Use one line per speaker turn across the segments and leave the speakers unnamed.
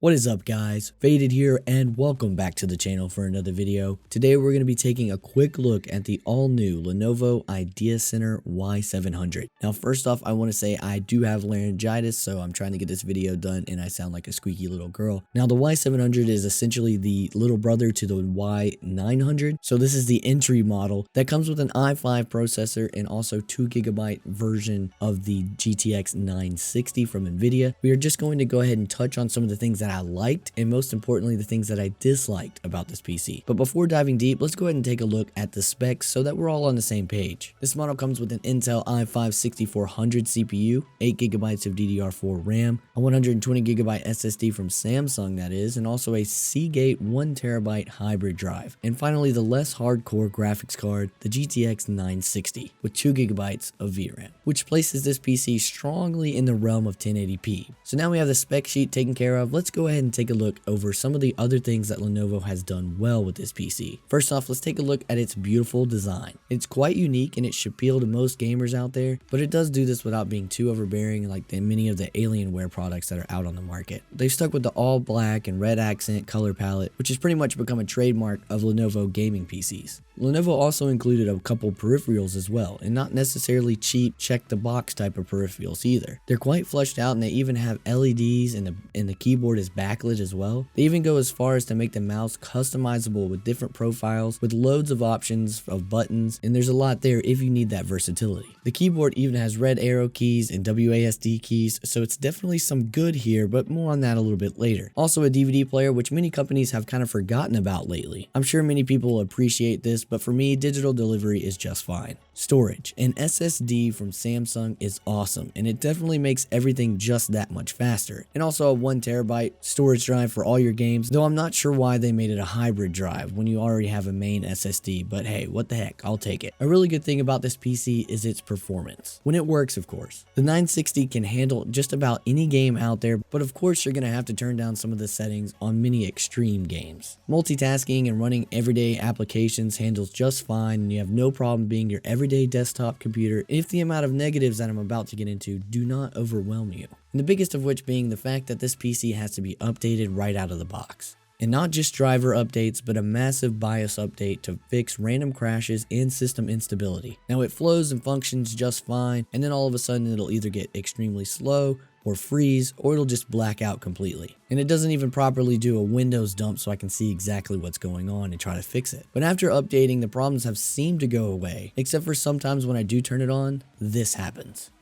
What is up, guys? Faded here, and welcome back to the channel for another video. Today we're going to be taking a quick look at the all-new Lenovo IdeaCentre Y700. Now first off, I want to say I do have laryngitis, so I'm trying to get this video done and I sound like a squeaky little girl. Now the Y700 is essentially the little brother to the Y900, so this is the entry model that comes with an i5 processor and also 2GB version of the GTX 960 from Nvidia. We are just going to go ahead and touch on some of the things that I liked, and most importantly the things that I disliked about this PC. But before diving deep, let's go ahead and take a look at the specs so that we're all on the same page. This model comes with an Intel i5-6400 CPU, 8GB of DDR4 RAM, a 120GB SSD from Samsung that is, and also a Seagate 1TB hybrid drive. And finally the less hardcore graphics card, the GTX 960 with 2GB of VRAM, which places this PC strongly in the realm of 1080p. So now we have the spec sheet taken care of. Let's go ahead and take a look over some of the other things that Lenovo has done well with this PC. First off, let's take a look at its beautiful design. It's quite unique and it should appeal to most gamers out there, but it does do this without being too overbearing like many of the Alienware products that are out on the market. They've stuck with the all black and red accent color palette, which has pretty much become a trademark of Lenovo gaming PCs. Lenovo also included a couple peripherals as well, and not necessarily cheap check the box type of peripherals either. They're quite fleshed out, and they even have LEDs, and the keyboard is backlit as well. They even go as far as to make the mouse customizable with different profiles with loads of options of buttons, and there's a lot there if you need that versatility. The keyboard even has red arrow keys and WASD keys, so it's definitely some good here, but more on that a little bit later. Also a DVD player, which many companies have kind of forgotten about lately. I'm sure many people appreciate this, but for me, digital delivery is just fine. Storage. An SSD from Samsung is awesome, and it definitely makes everything just that much faster. And also a 1TB storage drive for all your games, though I'm not sure why they made it a hybrid drive when you already have a main SSD, but hey, what the heck, I'll take it. A really good thing about this PC is its performance. When it works, of course. The 960 can handle just about any game out there, but of course you're going to have to turn down some of the settings on many extreme games. Multitasking and running everyday applications handles just fine, and you have no problem being your everyday desktop computer if the amount of negatives that I'm about to get into do not overwhelm you. And the biggest of which being the fact that this PC has to be updated right out of the box. And not just driver updates, but a massive BIOS update to fix random crashes and system instability. Now it flows and functions just fine, and then all of a sudden it'll either get extremely slow or freeze, or it'll just black out completely. And it doesn't even properly do a Windows dump so I can see exactly what's going on and try to fix it. But after updating, the problems have seemed to go away, except for sometimes when I do turn it on, this happens.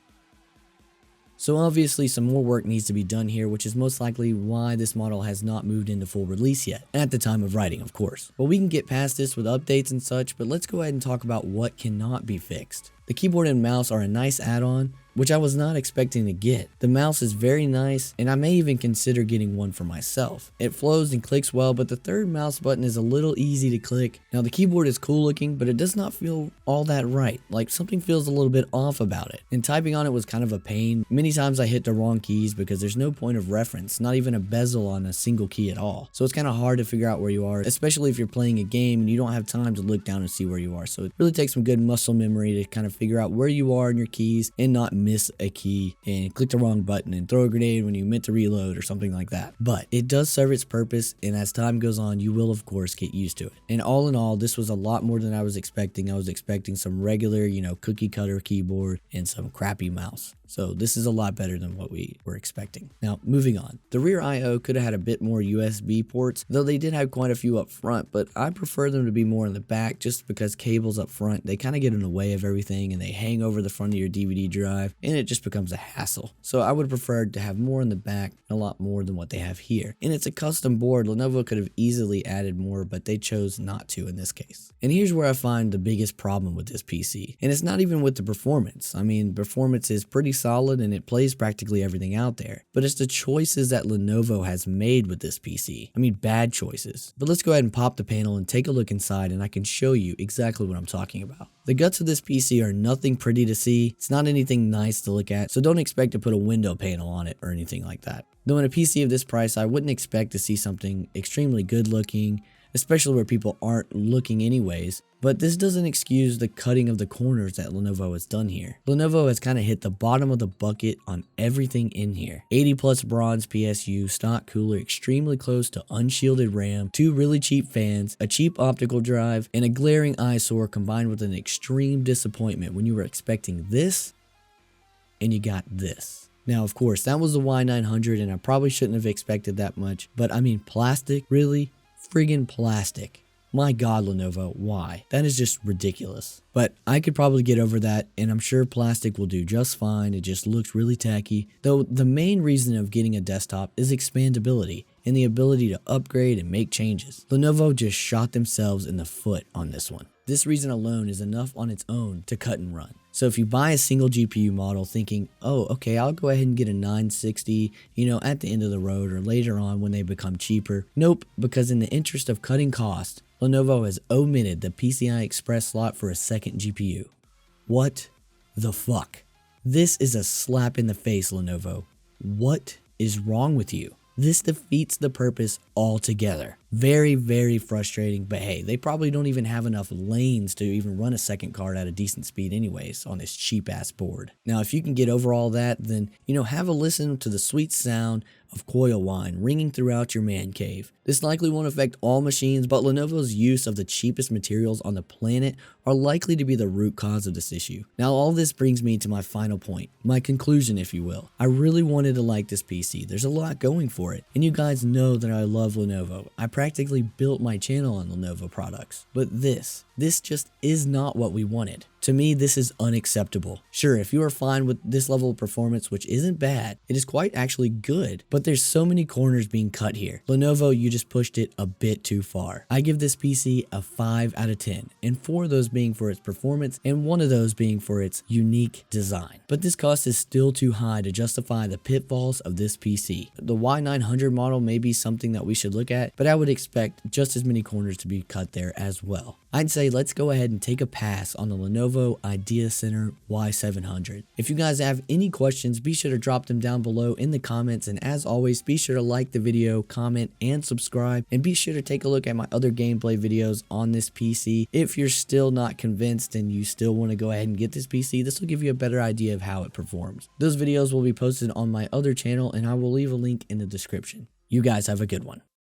So obviously some more work needs to be done here, which is most likely why this model has not moved into full release yet, at the time of writing of course. But we can get past this with updates and such, but let's go ahead and talk about what cannot be fixed. The keyboard and mouse are a nice add-on, which I was not expecting to get. The mouse is very nice, and I may even consider getting one for myself. It flows and clicks well, but the third mouse button is a little easy to click. Now the keyboard is cool looking, but it does not feel all that right. Like something feels a little bit off about it. And typing on it was kind of a pain. Many times I hit the wrong keys because there's no point of reference, not even a bezel on a single key at all. So it's kind of hard to figure out where you are, especially if you're playing a game and you don't have time to look down and see where you are. So it really takes some good muscle memory to kind of figure out where you are in your keys and not miss a key and click the wrong button and throw a grenade when you meant to reload or something like that. But it does serve its purpose, and as time goes on you will of course get used to it. And all in all, this was a lot more than I was expecting. I was expecting some regular, cookie cutter keyboard and some crappy mouse. So this is a lot better than what we were expecting. Now, moving on. The rear I/O could have had a bit more USB ports, though they did have quite a few up front, but I prefer them to be more in the back just because cables up front, they kind of get in the way of everything and they hang over the front of your DVD drive and it just becomes a hassle. So I would have preferred to have more in the back, a lot more than what they have here. And it's a custom board. Lenovo could have easily added more, but they chose not to in this case. And here's where I find the biggest problem with this PC. And it's not even with the performance. I mean, performance is pretty solid and it plays practically everything out there, but it's the choices that Lenovo has made with this PC. I mean, bad choices. But let's go ahead and pop the panel and take a look inside, and I can show you exactly what I'm talking about. The guts of this PC are nothing pretty to see. It's not anything nice to look at, so don't expect to put a window panel on it or anything like that. Though in a PC of this price, I wouldn't expect to see something extremely good looking, especially where people aren't looking anyways. But this doesn't excuse the cutting of the corners that Lenovo has done here. Lenovo has kind of hit the bottom of the bucket on everything in here. 80 plus bronze PSU, stock cooler, extremely close to unshielded RAM, 2 really cheap fans, a cheap optical drive, and a glaring eyesore combined with an extreme disappointment when you were expecting this and you got this. Now, of course, that was the Y900 and I probably shouldn't have expected that much, but I mean, plastic? Really? Friggin' plastic. My God, Lenovo, why? That is just ridiculous. But I could probably get over that, and I'm sure plastic will do just fine. It just looks really tacky. Though the main reason of getting a desktop is expandability and the ability to upgrade and make changes. Lenovo just shot themselves in the foot on this one. This reason alone is enough on its own to cut and run. So if you buy a single GPU model thinking, oh, okay, I'll go ahead and get a 960, at the end of the road or later on when they become cheaper. Nope, because in the interest of cutting cost, Lenovo has omitted the PCI Express slot for a second GPU. What the fuck? This is a slap in the face, Lenovo. What is wrong with you? This defeats the purpose altogether. Very, very frustrating, but hey, they probably don't even have enough lanes to even run a second card at a decent speed anyways on this cheap ass board. Now, if you can get over all that, then, have a listen to the sweet sound of coil whine ringing throughout your man cave. This likely won't affect all machines, but Lenovo's use of the cheapest materials on the planet are likely to be the root cause of this issue. Now, all this brings me to my final point, my conclusion, if you will. I really wanted to like this PC. There's a lot going for it, and you guys know that I love Lenovo. I practically built my channel on Lenovo products, but this just is not what we wanted. To me, this is unacceptable. Sure, if you are fine with this level of performance, which isn't bad, it is quite actually good, but there's so many corners being cut here. Lenovo, you just pushed it a bit too far. I give this PC a 5 out of 10, and 4 of those being for its performance, and 1 of those being for its unique design. But this cost is still too high to justify the pitfalls of this PC. The Y900 model may be something that we should look at, but I would expect just as many corners to be cut there as well. I'd say let's go ahead and take a pass on the Lenovo IdeaCentre Y700. If you guys have any questions, be sure to drop them down below in the comments, and as always, be sure to like the video, comment, and subscribe, and be sure to take a look at my other gameplay videos on this PC. If you're still not convinced and you still want to go ahead and get this PC, this will give you a better idea of how it performs. Those videos will be posted on my other channel, and I will leave a link in the description. You guys have a good one.